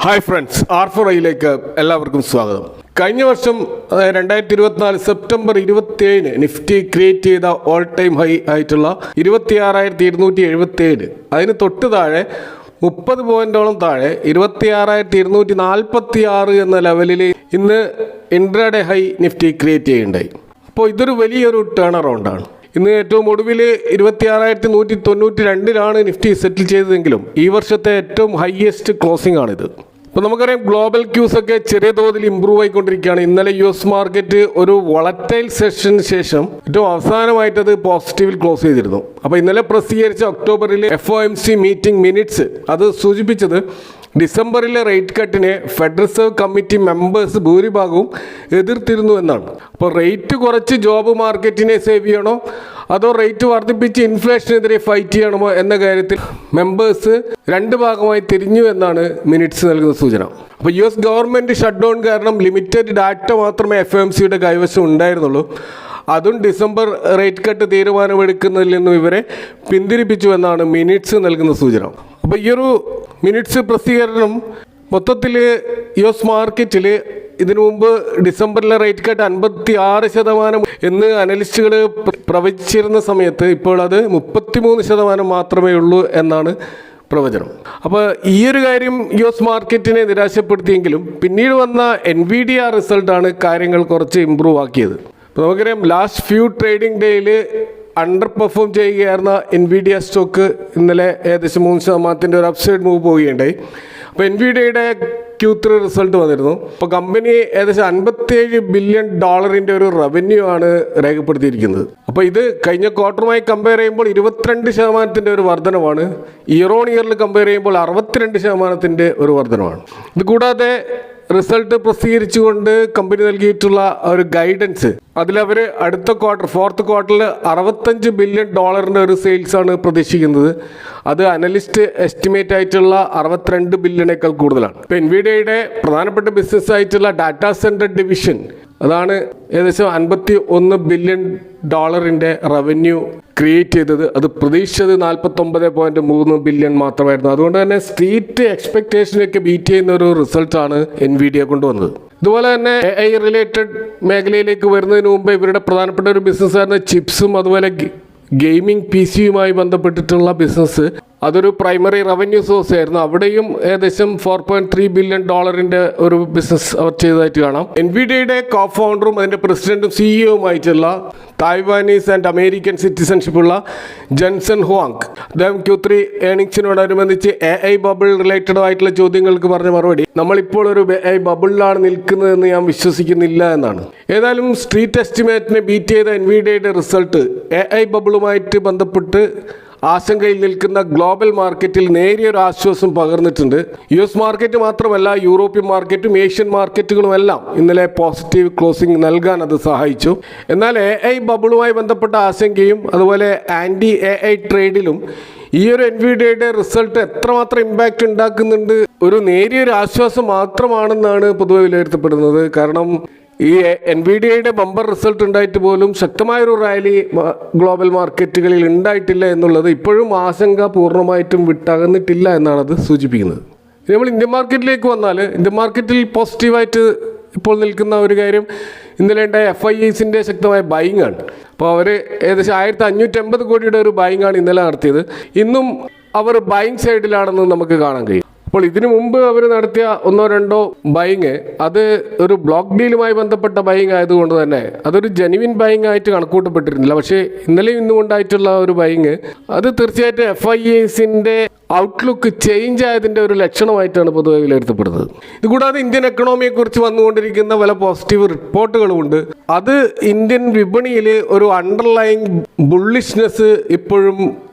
Hi friends, R4iലേക്ക് എല്ലാവർക്കും സ്വാഗതം. കഴിഞ്ഞ വർഷം 2024 സെപ്റ്റംബർ 27 നിഫ്റ്റി ക്രിയേറ്റ് ചെയ്ത ഓൾ ടൈം ഹൈ ആയിട്ടുള്ള 26,277, അതിന് തൊട്ട് താഴെ 30 പോയിന്റോളം താഴെ 26,246 എന്ന ലെവലിൽ ഇന്ന് ഇൻട്രാഡേ ഹൈ നിഫ്റ്റി ക്രിയേറ്റ് ചെയ്യുന്നുണ്ടായി. അപ്പോൾ ഇതൊരു വലിയൊരു ടേൺ അറൗണ്ടാണ്. ഇന്ന് ഏറ്റവും ഒടുവിൽ 26,192 നിഫ്റ്റി സെറ്റിൽ ചെയ്തതെങ്കിലും ഈ വർഷത്തെ ഏറ്റവും ഹയസ്റ്റ് ക്ലോസിംഗ് ആണിത്. അപ്പോൾ നമുക്കറിയാം, ഗ്ലോബൽ ക്യൂസ് ഒക്കെ ചെറിയ തോതിൽ ഇമ്പ്രൂവ് ആയിക്കൊണ്ടിരിക്കുകയാണ്. ഇന്നലെ US മാർക്കറ്റ് ഒരു വോളറ്റൈൽ സെഷന് ശേഷം ഏറ്റവും അവസാനമായിട്ട് അത് പോസിറ്റീവിൽ ക്ലോസ് ചെയ്തിരുന്നു. അപ്പോൾ ഇന്നലെ പ്രസിദ്ധീകരിച്ച ഒക്ടോബറിലെ FOMC മീറ്റിംഗ് മിനിറ്റ്സ് അത് സൂചിപ്പിച്ചത് ഡിസംബറിലെ റേറ്റ് കട്ടിനെ ഫെഡറൽ റിസർവ് കമ്മിറ്റി മെമ്പേഴ്സ് ഭൂരിഭാഗവും എതിർത്തിരുന്നു എന്നാണ്. അപ്പോൾ റേറ്റ് കുറച്ച് ജോബ് മാർക്കറ്റിനെ സേവ് ചെയ്യണോ അതോ റേറ്റ് വർദ്ധിപ്പിച്ച് ഇൻഫ്ലേഷനെതിരെ ഫൈറ്റ് ചെയ്യണമോ എന്ന കാര്യത്തിൽ മെമ്പേഴ്സ് രണ്ട് ഭാഗമായി തിരിഞ്ഞു എന്നാണ് മിനിറ്റ്സ് നൽകുന്ന സൂചന. അപ്പോൾ US ഗവൺമെൻറ് ഷട്ട് ഡൗൺ കാരണം ലിമിറ്റഡ് ഡാറ്റ മാത്രമേ FOMCയുടെ കൈവശം ഉണ്ടായിരുന്നുള്ളൂ. അതും ഡിസംബർ റേറ്റ് കട്ട് തീരുമാനമെടുക്കുന്നതിൽ നിന്നും ഇവരെ പിന്തിരിപ്പിച്ചു എന്നാണ് മിനിറ്റ്സ് നൽകുന്ന സൂചന. അപ്പോൾ ഈ ഒരു മിനിറ്റ്സ് പ്രസിദ്ധീകരണം മൊത്തത്തിൽ US മാർക്കറ്റിൽ ഇതിനു മുമ്പ് ഡിസംബറിലെ റേറ്റ് കട്ട് 56% എന്ന് അനലിസ്റ്റുകൾ പ്രവചിച്ചിരുന്ന സമയത്ത് ഇപ്പോൾ അത് 33% മാത്രമേ ഉള്ളൂ എന്നാണ് പ്രവചനം. അപ്പോൾ ഈ ഒരു കാര്യം US മാർക്കറ്റിനെ നിരാശപ്പെടുത്തിയെങ്കിലും പിന്നീട് വന്ന NVIDIA റിസൾട്ടാണ് കാര്യങ്ങൾ കുറച്ച് ഇമ്പ്രൂവ് ആക്കിയത്. അപ്പോൾ നമുക്കറിയാം, ലാസ്റ്റ് ഫ്യൂ ട്രേഡിംഗ് ഡേയിൽ അണ്ടർ പെർഫോം ചെയ്യുകയായിരുന്ന NVIDIA സ്റ്റോക്ക് ഇന്നലെ ഏകദേശം 3% ഒരു അപ്സൈഡ് മൂവ് പോവുകയുണ്ടായി. അപ്പോൾ NVIDIAയുടെ Q3 റിസൾട്ട് വന്നിരുന്നു. അപ്പോൾ കമ്പനി ഏകദേശം $57 ബില്യൺ ഒരു റവന്യൂ ആണ് രേഖപ്പെടുത്തിയിരിക്കുന്നത്. അപ്പോൾ ഇത് കഴിഞ്ഞ ക്വാർട്ടറുമായി കമ്പയർ ചെയ്യുമ്പോൾ 22% ഒരു വർധനമാണ്. ഇയർ ഓൺ ഇയറിൽ കമ്പയർ ചെയ്യുമ്പോൾ 62% ഒരു വർധനമാണ്. ഇത് കൂടാതെ റിസൾട്ട് പ്രസിദ്ധീകരിച്ചുകൊണ്ട് കമ്പനി നൽകിയിട്ടുള്ള ഒരു ഗൈഡൻസ് അതിലവർ അടുത്ത ക്വാർട്ടർ ഫോർത്ത് ക്വാർട്ടറിൽ $65 ബില്യൺ ഒരു സെയിൽസ് ആണ് പ്രതീക്ഷിക്കുന്നത്. അത് അനലിസ്റ്റ് എസ്റ്റിമേറ്റ് ആയിട്ടുള്ള 62 ബില്യണേക്കാൾ കൂടുതലാണ്. ഇപ്പോൾ NVIDIAയുടെ പ്രധാനപ്പെട്ട ബിസിനസ് ആയിട്ടുള്ള ഡാറ്റാ സെൻറ്റർ ഡിവിഷൻ അതാണ് ഏകദേശം $51 ബില്യൺ റവന്യൂ ക്രിയേറ്റ് ചെയ്തത്. അത് പ്രതീക്ഷിച്ചത് 49.3 ബില്യൺ മാത്രമായിരുന്നു. അതുകൊണ്ട് തന്നെ സ്ട്രീറ്റ് എക്സ്പെക്ടേഷനൊക്കെ ബീറ്റ് ചെയ്യുന്ന ഒരു റിസൾട്ടാണ് NVIDIA കൊണ്ടുവന്നത്. ഇതുപോലെ തന്നെ AI റിലേറ്റഡ് മേഖലയിലേക്ക് വരുന്നതിന് മുമ്പ് ഇവരുടെ പ്രധാനപ്പെട്ട ഒരു ബിസിനസ് ആയിരുന്ന ചിപ്സും അതുപോലെ ഗെയിമിംഗ് PCയുമായി ബന്ധപ്പെട്ടിട്ടുള്ള ബിസിനസ് അതൊരു പ്രൈമറി റവന്യൂ സോഴ്സ് ആയിരുന്നു. അവിടെയും ഏകദേശം $4.3 ബില്യൺ ഒരു ബിസിനസ് അവർ ചെയ്തതായിട്ട് കാണാം. NVIDIAയുടെ കോ ഫൗണ്ടറും അതിൻ്റെ പ്രസിഡന്റും CEOയുമായിട്ടുള്ള തായ്വാനീസ് ആൻഡ് അമേരിക്കൻ സിറ്റിസൺഷിപ്പുള്ള ജെൻസൺ ഹുവാങ് അദ്ദേഹം Q3 ഏർണിങ്സിനോടനുബന്ധിച്ച് AI ബബിൾ റിലേറ്റഡ് ആയിട്ടുള്ള ചോദ്യങ്ങൾക്ക് പറഞ്ഞ മറുപടി, നമ്മളിപ്പോൾ ഒരു AI ബബിളിലാണ് നിൽക്കുന്നതെന്ന് ഞാൻ വിശ്വസിക്കുന്നില്ല എന്നാണ്. ഏതായാലും സ്ട്രീറ്റ് എസ്റ്റിമേറ്റിനെ ബീറ്റ് ചെയ്ത NVIDIAയുടെ റിസൾട്ട് AI ബബിളുമായിട്ട് ബന്ധപ്പെട്ട് ആശങ്കയിൽ നിൽക്കുന്ന ഗ്ലോബൽ മാർക്കറ്റിൽ നേരിയൊരു ആശ്വാസം പകർന്നിട്ടുണ്ട്. US മാർക്കറ്റ് മാത്രമല്ല, യൂറോപ്യൻ മാർക്കറ്റും ഏഷ്യൻ മാർക്കറ്റുകളുമെല്ലാം ഇന്നലെ പോസിറ്റീവ് ക്ലോസിംഗ് നൽകാൻ അത് സഹായിച്ചു. എന്നാൽ AI ബബിളുമായി ബന്ധപ്പെട്ട ആശങ്കയും അതുപോലെ ആൻറ്റി AI ട്രേഡിലും ഈ ഒരു NVIDIAയുടെ റിസൾട്ട് എത്രമാത്രം ഇമ്പാക്റ്റ് ഉണ്ടാക്കുന്നുണ്ട് ഒരു നേരിയൊരു ആശ്വാസം മാത്രമാണെന്നാണ് പൊതുവെ വിലയിരുത്തപ്പെടുന്നത്. കാരണം ഈ NVIDIAയുടെ ബമ്പർ റിസൾട്ട് ഉണ്ടായിട്ട് പോലും ശക്തമായൊരു റാലി ഗ്ലോബൽ മാർക്കറ്റുകളിൽ ഉണ്ടായിട്ടില്ല എന്നുള്ളത് ഇപ്പോഴും ആശങ്ക പൂർണ്ണമായിട്ടും വിട്ടകന്നിട്ടില്ല എന്നാണ് അത് സൂചിപ്പിക്കുന്നത്. നമ്മൾ ഇന്ത്യൻ മാർക്കറ്റിലേക്ക് വന്നാൽ, ഇന്ത്യൻ മാർക്കറ്റിൽ പോസിറ്റീവായിട്ട് ഇപ്പോൾ നിൽക്കുന്ന ഒരു കാര്യം ഇന്നലെ ഉണ്ടായ FIIസിൻ്റെ ശക്തമായ ബൈങ് ആണ്. അപ്പോൾ അവർ ഏകദേശം 1550 കോടിയുടെ ഒരു ബൈങ് ആണ് ഇന്നലെ നടത്തിയത്. ഇന്നും അവർ ബൈങ് സൈഡിലാണെന്ന് നമുക്ക് കാണാൻ കഴിയും. അപ്പോൾ ഇതിനു മുമ്പ് അവർ നടത്തിയ 1-2 ബൈങ് അത് ഒരു ബ്ലോക്ക് ഡീലുമായി ബന്ധപ്പെട്ട ബൈങ് ആയതുകൊണ്ട് തന്നെ അതൊരു ജെനുവിൻ ബൈങ് ആയിട്ട് കണക്കൂട്ടപ്പെട്ടിരുന്നില്ല. പക്ഷേ ഇന്നലെയും ഇന്നും ഉണ്ടായിട്ടുള്ള ഒരു ബൈങ് അത് തീർച്ചയായിട്ടും FIIസിൻ്റെ ഔട്ട്ലുക്ക് ചേഞ്ച് ആയതിൻ്റെ ഒരു ലക്ഷണമായിട്ടാണ് പൊതുവെ വിലയിരുത്തപ്പെടുന്നത്. ഇതുകൂടാതെ ഇന്ത്യൻ എക്കണോമിയെക്കുറിച്ച് വന്നുകൊണ്ടിരിക്കുന്ന പല പോസിറ്റീവ് റിപ്പോർട്ടുകളുമുണ്ട്. അത് ഇന്ത്യൻ വിപണിയിൽ ഒരു അണ്ടർലൈങ് ബുള്ളിഷ്നെസ് ഇപ്പോഴും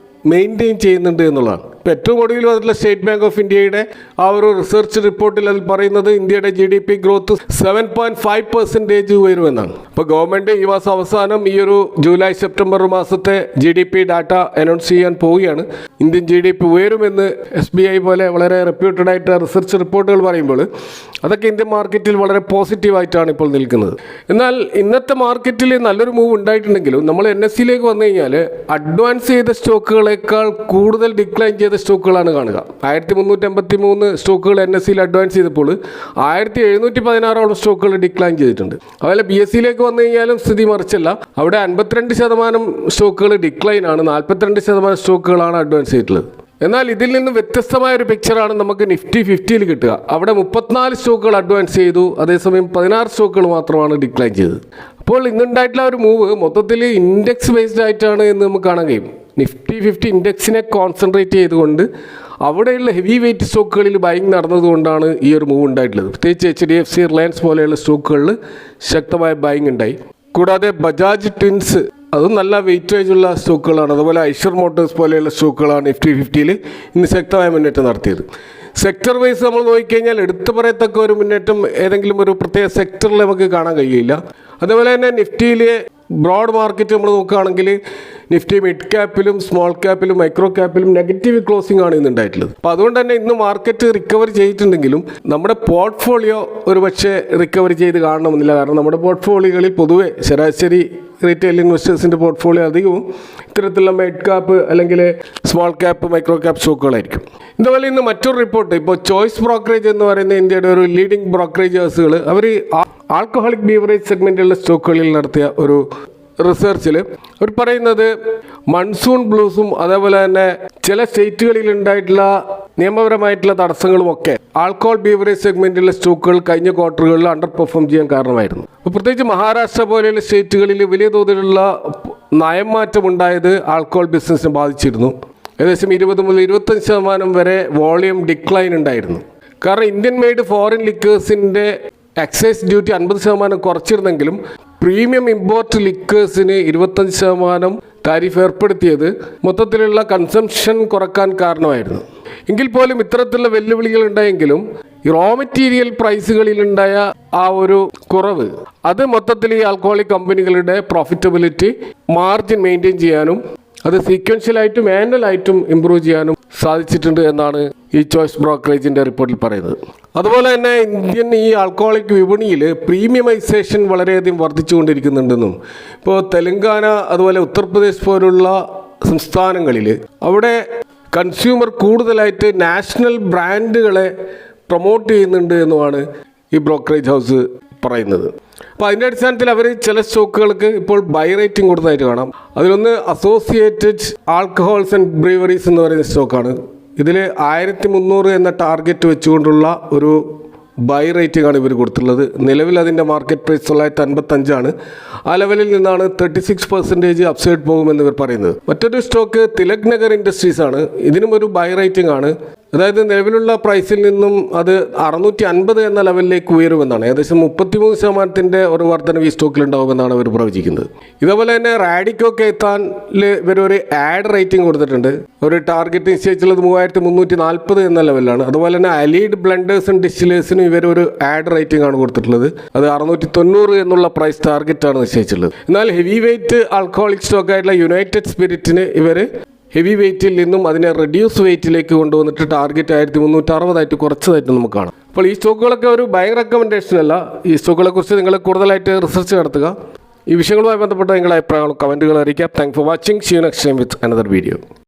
മെയിൻറ്റെയിൻ ചെയ്യുന്നുണ്ട് എന്നുള്ളതാണ്. ഇപ്പോൾ ഏറ്റവും ഒടുവിൽ വന്നിട്ടുള്ള സ്റ്റേറ്റ് ബാങ്ക് ഓഫ് ഇന്ത്യയുടെ ആ ഒരു റിസർച്ച് റിപ്പോർട്ടിൽ അതിൽ പറയുന്നത് ഇന്ത്യയുടെ GDP ഗ്രോത്ത് 7.5% ഉയരുമെന്നാണ്. അപ്പോൾ ഗവൺമെൻറ് ഈ മാസം അവസാനം ഈ ഒരു ജൂലൈ സെപ്റ്റംബർ മാസത്തെ GDP ഡാറ്റ അനൗൺസ് ചെയ്യാൻ പോവുകയാണ്. ഇന്ത്യൻ GDP ഉയരുമെന്ന് SBI പോലെ വളരെ റെപ്യൂട്ടഡ് ആയിട്ട് റിസർച്ച് റിപ്പോർട്ടുകൾ പറയുമ്പോൾ അതൊക്കെ ഇന്ത്യൻ മാർക്കറ്റിൽ വളരെ പോസിറ്റീവായിട്ടാണ് ഇപ്പോൾ നിൽക്കുന്നത്. എന്നാൽ ഇന്നത്തെ മാർക്കറ്റിൽ നല്ലൊരു മൂവ് ഉണ്ടായിട്ടുണ്ടെങ്കിലും നമ്മൾ NSEയിലേക്ക് വന്നു കഴിഞ്ഞാൽ അഡ്വാൻസ് ചെയ്ത സ്റ്റോക്കുകളെക്കാൾ കൂടുതൽ ഡിക്ലൈൻ ചെയ്ത ചെയ്ത സ്റ്റോക്കുകളാണ് കാണുക. 1353 സ്റ്റോക്കുകൾ NSEയിൽ അഡ്വാൻസ് ചെയ്തപ്പോൾ 1716ഓളം സ്റ്റോക്കുകൾ ഡിക്ലൈൻ ചെയ്തിട്ടുണ്ട്. അതുപോലെ BSEയിലേക്ക് വന്നു കഴിഞ്ഞാലും സ്ഥിതി മറിച്ചല്ല. അവിടെ 52% സ്റ്റോക്കുകൾ ഡിക്ലൈൻ ആണ്, 42% സ്റ്റോക്കുകളാണ് അഡ്വാൻസ് ചെയ്തിട്ടുള്ളത്. എന്നാൽ ഇതിൽ നിന്ന് വ്യത്യസ്തമായ ഒരു പിക്ചറാണ് നമുക്ക് നിഫ്റ്റി 50യിൽ കിട്ടുക. അവിടെ 34 സ്റ്റോക്കുകൾ അഡ്വാൻസ് ചെയ്തു, അതേസമയം 16 സ്റ്റോക്കുകൾ മാത്രമാണ് ഡിക്ലൈൻ ചെയ്തത്. അപ്പോൾ ഇന്നുണ്ടായിട്ടുള്ള ഒരു മൂവ് മൊത്തത്തിൽ ഇൻഡെക്സ് ബേസ്ഡ് ആയിട്ടാണ് എന്ന് നമുക്ക് കാണാൻ കഴിയും. നിഫ്റ്റി 50 ഇൻഡെക്സിനെ കോൺസെൻട്രേറ്റ് ചെയ്തുകൊണ്ട് അവിടെയുള്ള ഹെവി വെയിറ്റ് സ്റ്റോക്കുകളിൽ ബൈങ് നടന്നതുകൊണ്ടാണ് ഈ ഒരു മൂവ് ഉണ്ടായിട്ടുള്ളത്. പ്രത്യേകിച്ച് HDFC, റിലയൻസ് പോലെയുള്ള സ്റ്റോക്കുകളിൽ ശക്തമായ ബൈങ് ഉണ്ടായി. കൂടാതെ ബജാജ് ട്വിൻസ് അതും നല്ല വെയിറ്റേജ് ഉള്ള സ്റ്റോക്കുകളാണ്. അതുപോലെ ഐഷർ മോട്ടോഴ്സ് പോലെയുള്ള സ്റ്റോക്കുകളാണ് നിഫ്റ്റി 50യിൽ ഇന്ന് ശക്തമായ മുന്നേറ്റം നടത്തിയത്. സെക്ടർ വൈസ് നമ്മൾ നോക്കിക്കഴിഞ്ഞാൽ എടുത്തു പറയത്തക്ക ഒരു മുന്നേറ്റം ഏതെങ്കിലും ഒരു പ്രത്യേക സെക്ടറിൽ നമുക്ക് കാണാൻ കഴിയില്ല. അതുപോലെ തന്നെ നിഫ്റ്റിയിലെ ബ്രോഡ് മാർക്കറ്റ് നമ്മൾ നോക്കുകയാണെങ്കിൽ നിഫ്റ്റി മിഡ് ക്യാപ്പിലും സ്മോൾ ക്യാപ്പിലും മൈക്രോ ക്യാപ്പിലും നെഗറ്റീവ് ക്ലോസിംഗ് ആണ് ഇന്ന് ഉണ്ടായിട്ടുള്ളത്. അപ്പോൾ അതുകൊണ്ട് തന്നെ ഇന്ന് മാർക്കറ്റ് റിക്കവർ ചെയ്തിട്ടുണ്ടെങ്കിലും നമ്മുടെ പോർട്ട്ഫോളിയോ ഒരു പക്ഷേ റിക്കവർ ചെയ്ത് കാണണമെന്നില്ല. കാരണം നമ്മുടെ പോർട്ട്ഫോളിയോകളിൽ പൊതുവെ ശരാശരി റീറ്റെയിൽ ഇൻവെസ്റ്റേഴ്സിൻ്റെ പോർട്ട്ഫോളിയോ അധികവും ഇത്തരത്തിലുള്ള മിഡ് ക്യാപ്പ് അല്ലെങ്കിൽ സ്മോൾ ക്യാപ്പ് മൈക്രോ ക്യാപ്പ് സ്റ്റോക്കുകളായിരിക്കും. ഇതുപോലെ ഇന്ന് മറ്റൊരു റിപ്പോർട്ട്, ഇപ്പോൾ ചോയ്സ് ബ്രോക്കറേജ് എന്ന് പറയുന്ന ഇന്ത്യയുടെ ഒരു ലീഡിംഗ് ബ്രോക്കറേജ് ഹൗസുകൾ അവർ ആൽക്കഹോളിക് ബീവറേജ് സെഗ്മെൻറ്റിലുള്ള സ്റ്റോക്കുകളിൽ നടത്തിയ ഒരു റിസർച്ചിൽ അവർ പറയുന്നത് മൺസൂൺ ബ്ലൂസും അതേപോലെ തന്നെ ചില സ്റ്റേറ്റുകളിൽ ഉണ്ടായിട്ടുള്ള നിയമപരമായിട്ടുള്ള തടസ്സങ്ങളും ഒക്കെ ആൽക്കഹോൾ ബീവറേജ് സെഗ്മെൻറ്റിലെ സ്റ്റോക്കുകൾ കഴിഞ്ഞ ക്വാർട്ടറുകളിൽ അണ്ടർ പെർഫോം ചെയ്യാൻ കാരണമായിരുന്നു. അപ്പോൾ പ്രത്യേകിച്ച് മഹാരാഷ്ട്ര പോലെയുള്ള സ്റ്റേറ്റുകളിൽ വലിയ തോതിലുള്ള നയം മാറ്റം ഉണ്ടായത് ആൽക്കഹോൾ ബിസിനസ്സിനെ ബാധിച്ചിരുന്നു. ഏകദേശം 20 മുതൽ 25% വരെ വോളിയം ഡിക്ലൈൻ ഉണ്ടായിരുന്നു. കാരണം ഇന്ത്യൻ മെയ്ഡ് ഫോറിൻ ലിക്കേഴ്സിൻ്റെ എക്സൈസ് ഡ്യൂട്ടി 50% കുറച്ചിരുന്നെങ്കിലും പ്രീമിയം ഇമ്പോർട്ട് ലിക്കേഴ്സിന് 25% താരിഫ് ഏർപ്പെടുത്തിയത് മൊത്തത്തിലുള്ള കൺസംഷൻ കുറക്കാൻ കാരണമായിരുന്നു. എങ്കിൽ പോലും ഇത്തരത്തിലുള്ള വെല്ലുവിളികൾ ഉണ്ടായെങ്കിലും റോ മെറ്റീരിയൽ പ്രൈസുകളിലുണ്ടായ ആ ഒരു കുറവ് അത് മൊത്തത്തിൽ ഈ ആൽക്കഹോളിക് കമ്പനികളുടെ പ്രോഫിറ്റബിലിറ്റി മാർജിൻ മെയിൻറ്റെയിൻ ചെയ്യാനും അത് സീക്വൻഷ്യലായിട്ടും ആനുവലായിട്ടും ഇമ്പ്രൂവ് ചെയ്യാനും സാധിച്ചിട്ടുണ്ട് എന്നാണ് ഈ ചോയ്സ് ബ്രോക്കറേജിൻ്റെ റിപ്പോർട്ടിൽ പറയുന്നത്. അതുപോലെ തന്നെ ഇന്ത്യൻ ഈ ആൽക്കഹോളിക് വിപണിയിൽ പ്രീമിയമൈസേഷൻ വളരെയധികം വർദ്ധിച്ചുകൊണ്ടിരിക്കുന്നുണ്ടെന്നും ഇപ്പോൾ തെലങ്കാന അതുപോലെ ഉത്തർപ്രദേശ് പോലുള്ള സംസ്ഥാനങ്ങളിൽ അവിടെ കൺസ്യൂമർ കൂടുതലായിട്ട് നാഷണൽ ബ്രാൻഡുകളെ പ്രൊമോട്ട് ചെയ്യുന്നുണ്ട് എന്നുമാണ് ഈ ബ്രോക്കറേജ് ഹൗസ് പറയുന്നത്. അപ്പോൾ അതിൻ്റെ അടിസ്ഥാനത്തിൽ അവർ ചില സ്റ്റോക്കുകൾക്ക് ഇപ്പോൾ ബൈ റേറ്റിംഗ് കൊടുത്തതായിട്ട് കാണാം. അതിലൊന്ന് അസോസിയേറ്റഡ് ആൽക്കഹോൾസ് ആൻഡ് ബ്രീവറീസ് എന്ന് പറയുന്ന സ്റ്റോക്കാണ്. ഇതിൽ 1300 എന്ന ടാർഗറ്റ് വെച്ചുകൊണ്ടുള്ള ഒരു ബൈ റേറ്റിംഗ് ആണ് ഇവർ കൊടുത്തിട്ടുള്ളത്. നിലവിൽ അതിൻ്റെ മാർക്കറ്റ് പ്രൈസ് 955 ആ ലെവലിൽ നിന്നാണ് 36% അപ്സൈഡ് പോകുമെന്ന് ഇവർ പറയുന്നത്. മറ്റൊരു സ്റ്റോക്ക് തിലക് നഗർ ഇൻഡസ്ട്രീസ് ആണ്. ഇതിനും ഒരു ബൈ റേറ്റിംഗ് ആണ്. അതായത് നിലവിലുള്ള പ്രൈസിൽ നിന്നും അത് 650 എന്ന ലെവലിലേക്ക് ഉയരുമെന്നാണ്. ഏകദേശം 33% ഒരു വർധന ഈ സ്റ്റോക്കിൽ ഉണ്ടാകുമെന്നാണ് അവർ പ്രവചിക്കുന്നത്. ഇതുപോലെ തന്നെ റാഡിക്കോ കെയ്ത്താനിൽ ഇവർ ഒരു ആഡ് റേറ്റിംഗ് കൊടുത്തിട്ടുണ്ട്. ഒരു ടാർഗറ്റ് നിശ്ചയിച്ചുള്ളത് 3340 എന്ന ലെവലിലാണ്. അതുപോലെ തന്നെ അലീഡ് ബ്ലെൻഡേഴ്സ് ആൻഡ് ഡിസ്റ്റിലേഴ്സിനും ഇവർ ഒരു ആഡ് റേറ്റിംഗ് ആണ് കൊടുത്തിട്ടുള്ളത്. അത് 690 എന്നുള്ള പ്രൈസ് ടാർഗറ്റാണ് നിശ്ചയിച്ചിട്ടുള്ളത്. എന്നാൽ ഹെവി വെയിറ്റ് ആൽക്കഹോളിക് സ്റ്റോക്കായിട്ടുള്ള യുണൈറ്റഡ് സ്പിരിറ്റിന് ഇവർ ഹെവി വെയിറ്റിൽ നിന്നും അതിനെ റെഡ്യൂസ് വെയിറ്റിലേക്ക് കൊണ്ടുവന്നിട്ട് ടാർഗറ്റ് 1360 കുറച്ചതായിട്ട് നമുക്ക് കാണാം. അപ്പോൾ ഈ സ്റ്റോക്കുകളൊക്കെ ഒരു ബൈ റെക്കമെൻഡേഷൻ അല്ല. ഈ സ്റ്റോക്കുകളെ കുറിച്ച് നിങ്ങൾ കൂടുതലായിട്ട് റിസർച്ച് നടത്തുക. ഈ വിഷയങ്ങളുമായി ബന്ധപ്പെട്ട നിങ്ങളുടെ അഭിപ്രായങ്ങളും കമൻറ്റുകൾ അറിയിക്കാം. Thanks for watching. See you next time with another video.